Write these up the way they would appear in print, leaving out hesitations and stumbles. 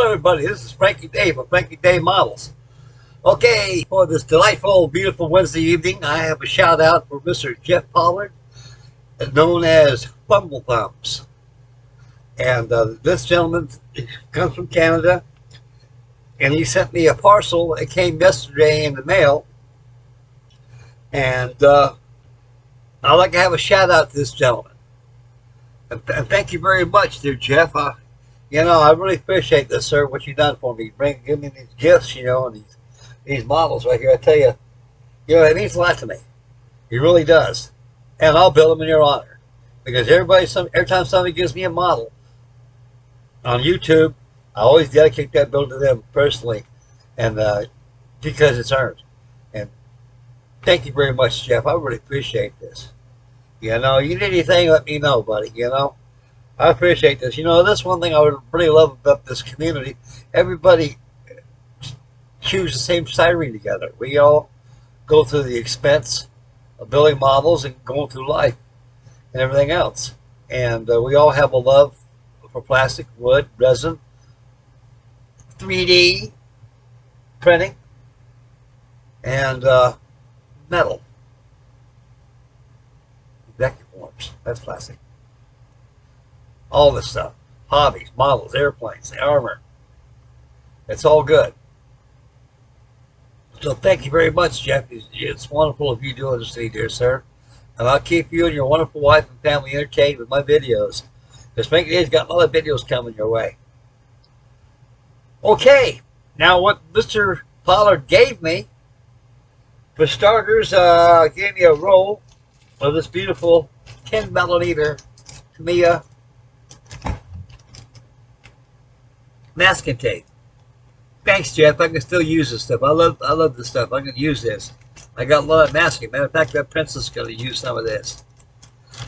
everybody, this is Frankie Dave of Frankie Dave Models. Okay, for this delightful, beautiful Wednesday evening, I have a shout out for Mr. Jeff Pollard, known as Fumble Thumbs. And this gentleman comes from Canada, and he sent me a parcel. It came yesterday in the mail, and I'd like to have a shout out to this gentleman. And thank you very much, dear Jeff. You know, I really appreciate this, sir, what you've done for me. Give me these gifts, you know, and these models right here. I tell you, it means a lot to me. It really does. And I'll build them in your honor. Because every time somebody gives me a model on YouTube, I always dedicate that build to them personally, and because it's earned. And thank you very much, Jeff. I really appreciate this. You know, you need anything, let me know, buddy, you know. I appreciate this. You know, that's one thing I would really love about this community. Everybody chews the same siren together. We all go through the expense of building models and going through life and everything else. And we all have a love for plastic, wood, resin, 3D printing, and metal. Vacuum forms. That's plastic. All this stuff. Hobbies, models, airplanes, armor. It's all good. So thank you very much, Jeff. It's wonderful of you doing this to me, dear sir. And I'll keep you and your wonderful wife and family entertained with my videos. Because Frankie Dave's got other videos coming your way. Okay. Now what Mr. Pollard gave me, for starters, gave me a roll of this beautiful 10mm Tamiya masking tape. Thanks, Jeff. I can still use this stuff. I love this stuff. I can use this. I got a lot of masking. Matter of fact, that princess is going to use some of this.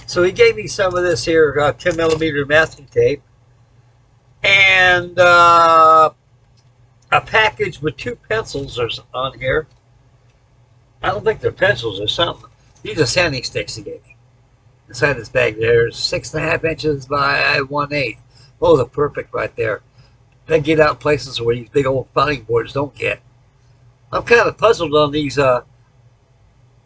So he gave me some of this here 10mm masking tape, and a package with 2 pencils on here. I don't think they're pencils or something. These are sanding sticks he gave me. Inside this bag, there's 6.5 inches by 1/8. Those are perfect right there. They get out places where these big old filing boards don't get. I'm kind of puzzled on these,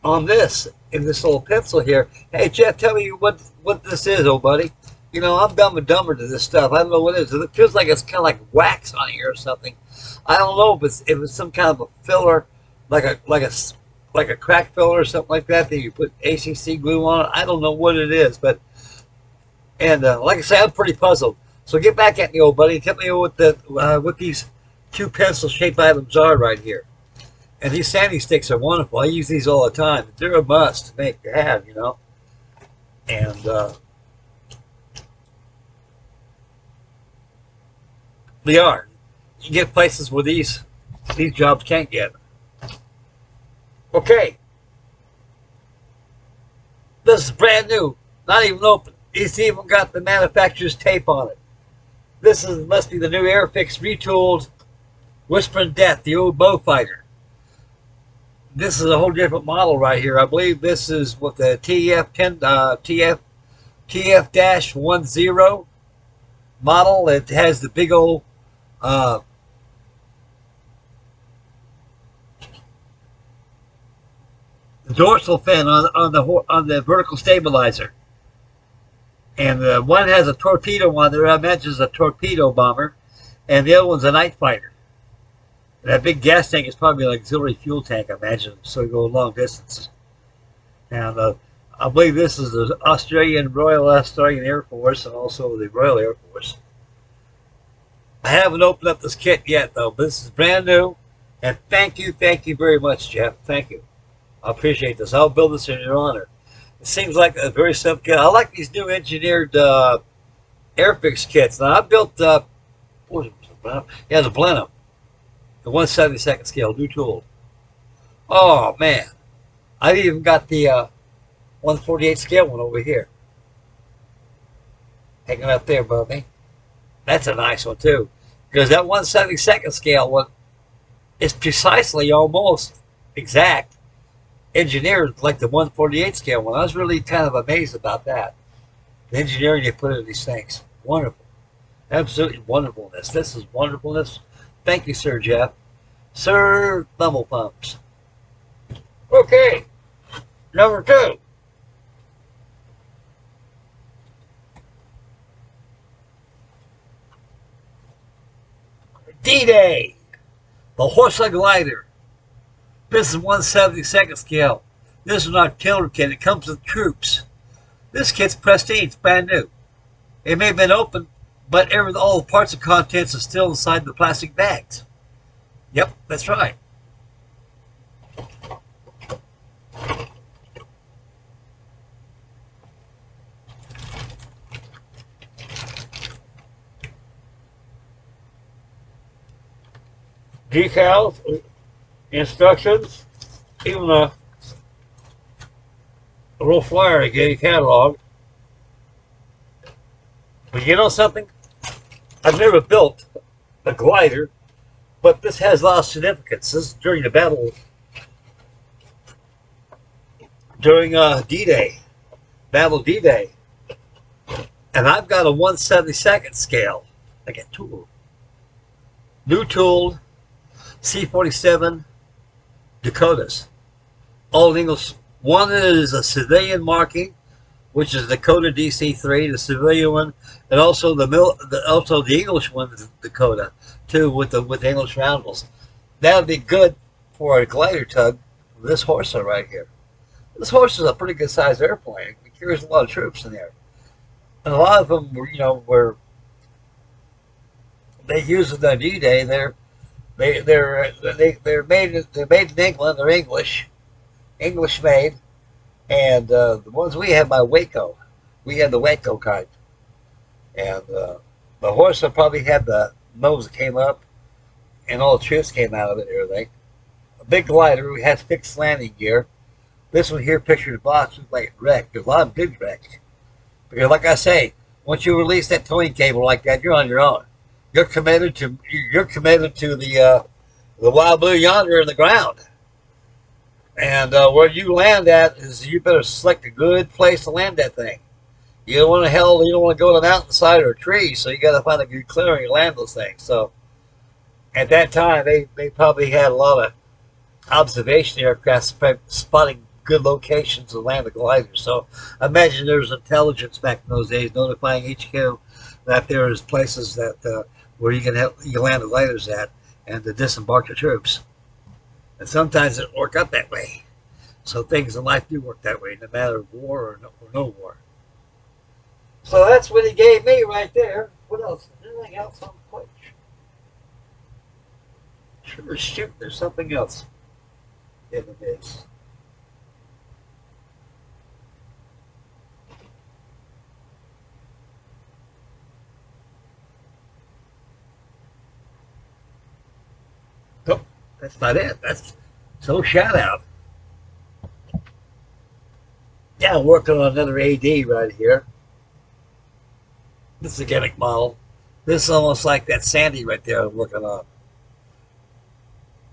on this, in this little pencil here. Hey, Jeff, tell me what this is, old buddy. You know, I'm dumb and dumber to this stuff. I don't know what it is. It feels like it's kind of like wax on here or something. I don't know if it's some kind of a filler, like a crack filler or something like that you put ACC glue on it. I don't know what it is, but, and like I say, I'm pretty puzzled. So get back at me, old buddy, and tell me what these 2 pencil-shaped items are right here. And these sanding sticks are wonderful. I use these all the time. They're a must to have, you know. And they are. You can get places where these jobs can't get. Okay. This is brand new. Not even open. It's even got the manufacturer's tape on it. This must be the new Airfix retooled Whispering Death, the old bow fighter. This is a whole different model right here. I believe this is what the TF-10 model. It has the big old dorsal fin on the vertical stabilizer. And one has a torpedo on there. I imagine it's a torpedo bomber. And the other one's a night fighter. And that big gas tank is probably an auxiliary fuel tank, I imagine, so you go long distances. And I believe this is the Royal Australian Air Force and also the Royal Air Force. I haven't opened up this kit yet, though, but this is brand new. And thank you very much, Jeff. Thank you. I appreciate this. I'll build this in your honor. It seems like a very simple kit. I like these new engineered Airfix kits. Now, I built, the Blenheim, the 1/72 scale, new tool. Oh, man. I've even got the 1/48 scale one over here. Hanging up there above me. That's a nice one, too. Because that 1/72 scale one is precisely almost exact engineered like the 1/48 scale one. I was really kind of amazed about that. The engineering they put into these things. Wonderful. Absolutely wonderfulness. This is wonderfulness. Thank you, Sir Jeff. Sir Fumble Pumps. Okay, number 2. D-Day. The Horse Glider. This is 1/72 scale. This is an artillery kit. It comes with troops. This kit's prestige. It's brand new. It may have been opened, but all the parts and contents are still inside the plastic bags. Yep, that's right. Decals, instructions, even a little flyer to get a catalog. But you know something? I've never built a glider, but this has a lot of significance. This is during the battle, during D-Day, Battle D-Day. And I've got a 1/72 scale. I got two. New tooled C-47 Dakotas. All English. One is a civilian marking, which is Dakota DC-3, the civilian one, and also the English one is Dakota, too, with the English roundels. That would be good for a glider tug. This horse right here. This horse is a pretty good sized airplane. It carries a lot of troops in there, and a lot of them, were they use it on D-Day. They're made in England. They're English made, and the ones we had by Waco, we had the Waco kind, and the horse will probably had the nose that came up, and all the troops came out of it and everything. A big glider. We had fixed landing gear. This one here, pictured in the box, was like wrecked. There's a lot of big wrecked. Because like I say, once you release that towing cable like that, you're on your own. You're committed to the wild blue yonder in the ground. And where you land at is, you better select a good place to land that thing. You don't want to go to the mountainside or a tree, so you got to find a good clearing to land those things. So at that time, they probably had a lot of observation aircraft spotting good locations to land the gliders. So I imagine there was intelligence back in those days notifying HQ that there is places that where you can land the gliders at and to disembark the troops. And sometimes it work out that way. So things in life do work that way, no matter war or no war. So that's what he gave me right there. What else? Anything else on the plate? Sure, shoot, there's something else in the base. Oh, that's not it. That's so shout out. Yeah, I'm working on another AD right here. This is a gimmick model. This is almost like that Sandy right there I'm working on.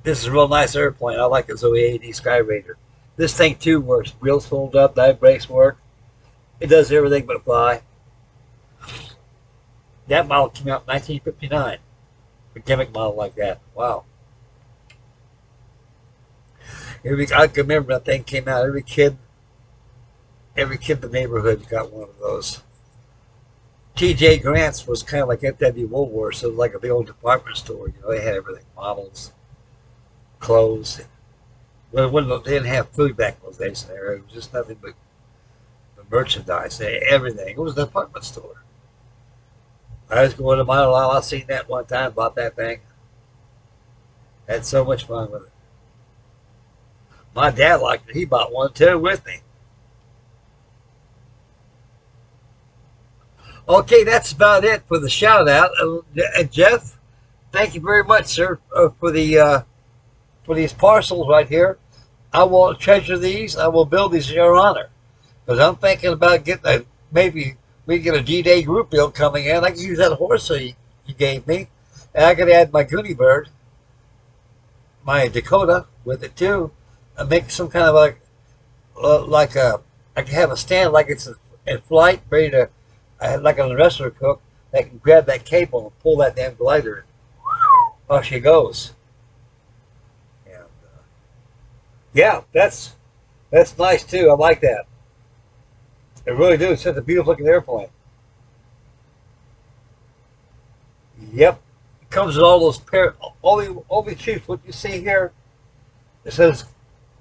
This is a real nice airplane. I like this OAD Sky Raider. This thing too works. Wheels fold up, dive brakes work. It does everything but fly. That model came out in 1959. A gimmick model like that. Wow. I can remember that thing came out. Every kid in the neighborhood got one of those. T.J. Grant's was kind of like F.W. Woolworth, so it was like a big old department store. They had everything, models, clothes. They didn't have food back in those days there. It was just nothing but the merchandise, everything. It was a department store. I was going to Mile Isle. I seen that one time, bought that thing. Had so much fun with it. My dad liked it. He bought one too with me. Okay, that's about it for the shout out. And Jeff, thank you very much, sir, for these parcels right here. I will treasure these. I will build these in your honor, because I'm thinking about getting maybe we can get a D-Day group build coming in. I can use that horse you gave me, and I can add my Goonie Bird, my Dakota with it too, and make some kind of I can have a stand like it's in flight, ready to. I had like a wrestler cook, that can grab that cable and pull that damn glider, and off she goes. And yeah, that's nice too. I like that. I really do. It's such a beautiful looking airplane. Yep, it comes with all those all the chiefs. What you see here, it says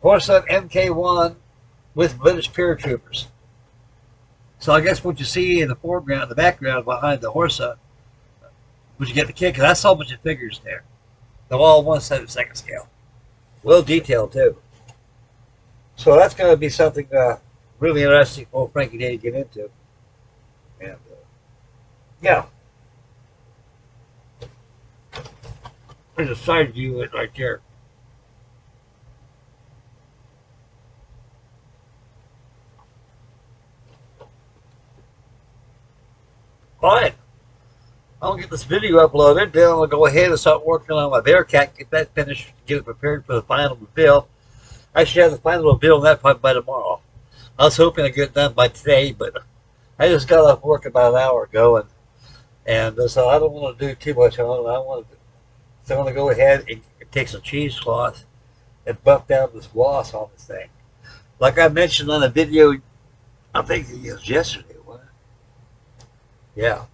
Horsa MK1 with British paratroopers. So I guess what you see in the foreground, the background behind the Horsa, would you get the kid? Because I saw a bunch of figures there. They're all 1/72 scale. Well detailed too. So that's going to be something really interesting for Frankie Day to get into. And yeah. There's a side view of it right there. Alright. I'll get this video uploaded, then I'll go ahead and start working on my Bearcat, get that finished, get it prepared for the final reveal. I should have the final reveal on that probably by tomorrow. I was hoping to get it done by today, but I just got off work about an hour ago, and so I don't want to do too much on it. So I'm going to go ahead and take some cheesecloth and buff down this gloss on this thing. Like I mentioned on the video, I think it was yesterday, wasn't it? Yeah,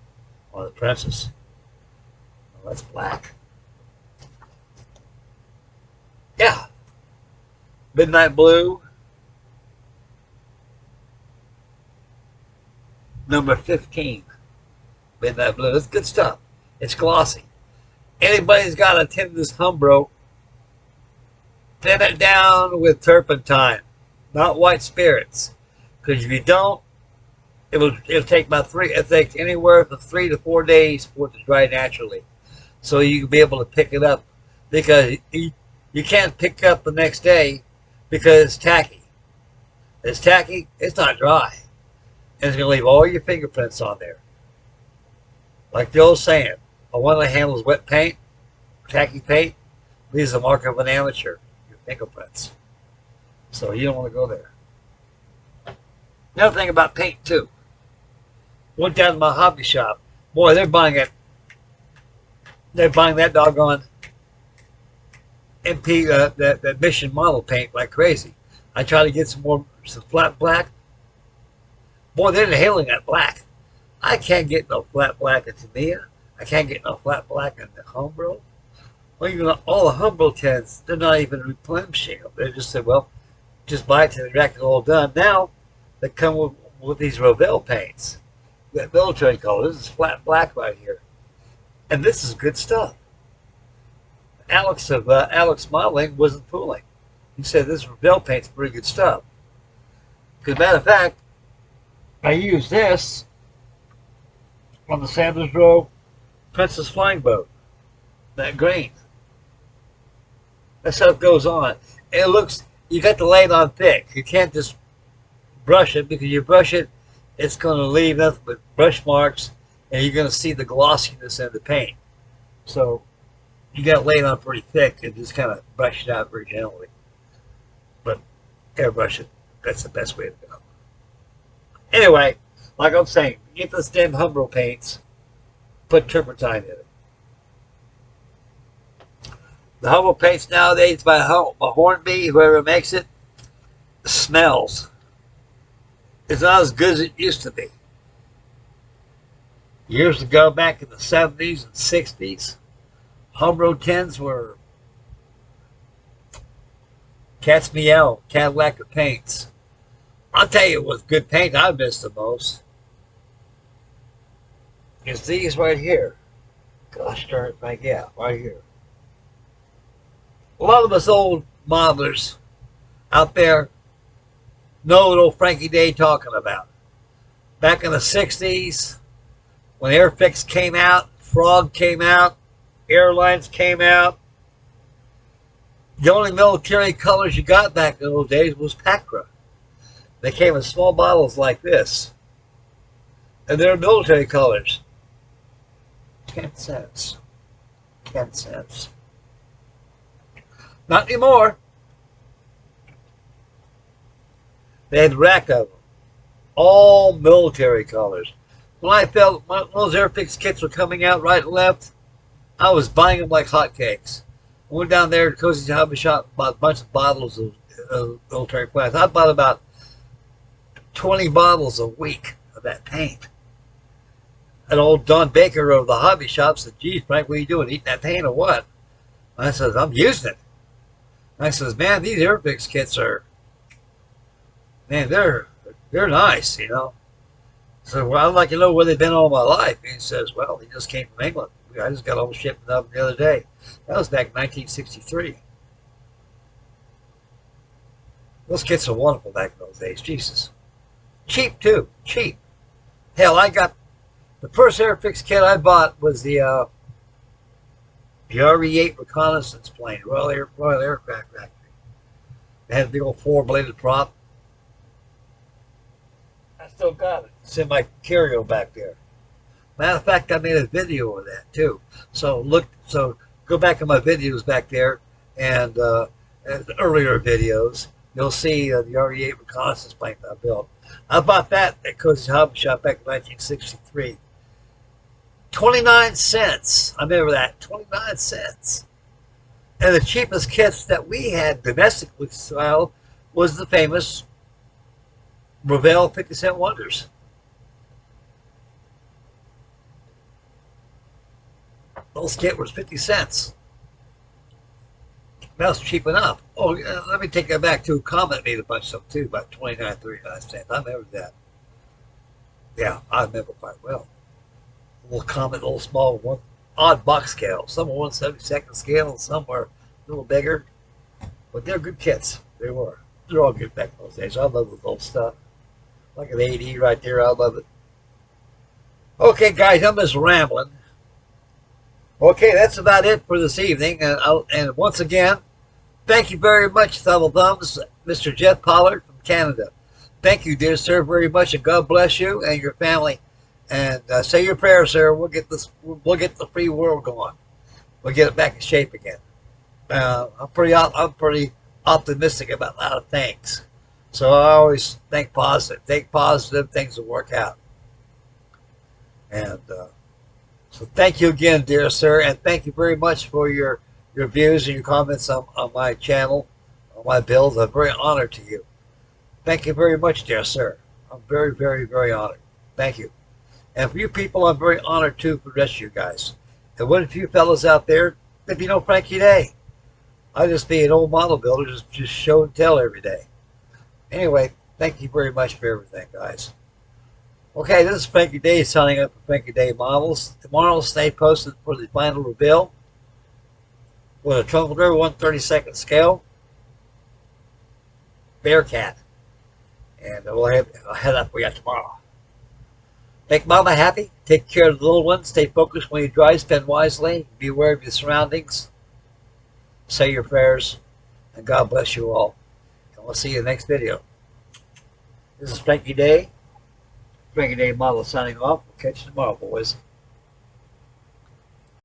on the Princess. Oh, that's black. Yeah. Midnight Blue. Number 15. Midnight Blue. That's good stuff. It's glossy. Anybody's got a tin of this Humbro, thin it down with turpentine, not white spirits. Because if you don't, it'll take it'll take anywhere from 3 to 4 days for it to dry naturally. So you can be able to pick it up, because you can't pick up the next day because it's tacky. It's tacky, it's not dry. And it's going to leave all your fingerprints on there. Like the old saying, one that handles wet paint, tacky paint, leaves the mark of an amateur, your fingerprints. So you don't want to go there. Another thing about paint too. Went down to my hobby shop. Boy, they're buying it. They're buying that doggone MP, that Mission model paint like crazy. I try to get some flat black. Boy, they're inhaling that black. I can't get no flat black in Tamiya. I can't get no flat black in the Humbro. Well, even all the Humbro tents, they're not even replenishing them. They just said, well, just buy it to the rack and all done. Now, they come with these Revell paints. That military color. This is flat black right here. And this is good stuff. Alex of Alex Modeling wasn't fooling. He said this Revell paint's pretty good stuff. As a matter of fact, I used this on the Sanders Row Princess Flying Boat. That green. That stuff goes on. And it looks, you got to lay it on thick. You can't just brush it, because you brush it, it's going to leave nothing but brush marks, and you're going to see the glossiness in the paint. So you got to lay it on pretty thick and just kind of brush it out very gently. But airbrush it. That's the best way to go. Anyway, like I'm saying, get this damn Humbro paints, put turpentine in it. The Humbro paints nowadays by Hornby, whoever makes it, smells. It's not as good as it used to be. Years ago, back in the 70s and 60s, Humbro tins were cat's meow, Cadillac of paints. I'll tell you what good paint I miss the most is these right here. Gosh darn it, Frank, yeah, right here. A lot of us old modelers out there know what old Frankie Day talking about. Back in the 60s, when Airfix came out, Frog came out, Airlines came out, the only military colors you got back in those days was Pacra. They came in small bottles like this. And they're military colors. 10 cents. 10 cents. Not anymore. They had a rack of them. All military colors. when I felt when those Airfix kits were coming out right and left, I was buying them like hotcakes. I went down there to Cozy's Hobby Shop, bought a bunch of bottles of military plants. I bought about 20 bottles a week of that paint. And old Don Baker of the hobby shop said, "Geez, Frank, what are you doing? Eating that paint or what?" And I said, "I'm using it." And I says, "Man, these Airfix kits are, man, they're nice, you know." So, well, I'd like to know where they've been all my life. And he says, "Well, he just came from England. I just got home shipping up the other day." That was back in 1963. Those kits are wonderful back in those days. Jesus. Cheap, too. Cheap. Hell, I got the first Airfix kit I bought was the RE-8 reconnaissance plane, Royal Aircraft Factory. It had a big old four-bladed prop. I still got it. It's in my carry-on back there. Matter of fact, I made a video of that too. So go back in my videos back there and the earlier videos. You'll see the RE-8 reconnaissance plane that I built. I bought that at Cozy's Hobby Shop back in 1963. 29 cents. I remember that. 29 cents. And the cheapest kits that we had domestically style was the famous Revell 50-cent Wonders. Those kit was 50 cents. That was cheap enough. Oh, let me take that back too. Comet made a bunch of them too, about 29, 39 cents. I remember that. Yeah, I remember quite well. A little Comet, a little small one, odd box scale. Some were 1/72nd scale, and some were a little bigger. But they're good kits. They were. They're all good back in those days. I love the old stuff. Like an AD right there. I love it. Okay, guys, I'm just rambling. Okay, that's about it for this evening. And once again, thank you very much, Thumble Thumbs, Mr. Jeff Pollard from Canada. Thank you, dear sir, very much, and God bless you and your family. And say your prayers, sir. We'll get the free world going. We'll get it back in shape again. I'm pretty optimistic about a lot of things. So I always think positive. Think positive, things will work out. And so thank you again, dear sir, and thank you very much for your views and your comments on my channel, on my builds. I'm very honored to you. Thank you very much, dear sir. I'm very, very, very honored. Thank you. And for you people, I'm very honored too for the rest of you guys. And what if you fellas out there, if you know Frankie Day, I just be an old model builder, just show and tell every day. Anyway, thank you very much for everything, guys. Okay, this is Frankie Day signing up for Frankie Day Models. Tomorrow, stay posted for the final reveal with a Trumpeter 1/32nd scale Bearcat. And we'll head up for you tomorrow. Make Mama happy. Take care of the little ones. Stay focused when you drive. Spend wisely. Be aware of your surroundings. Say your prayers. And God bless you all. And we'll see you in the next video. This is Frankie Day. Frankie Day Model signing off. We'll catch you tomorrow, boys.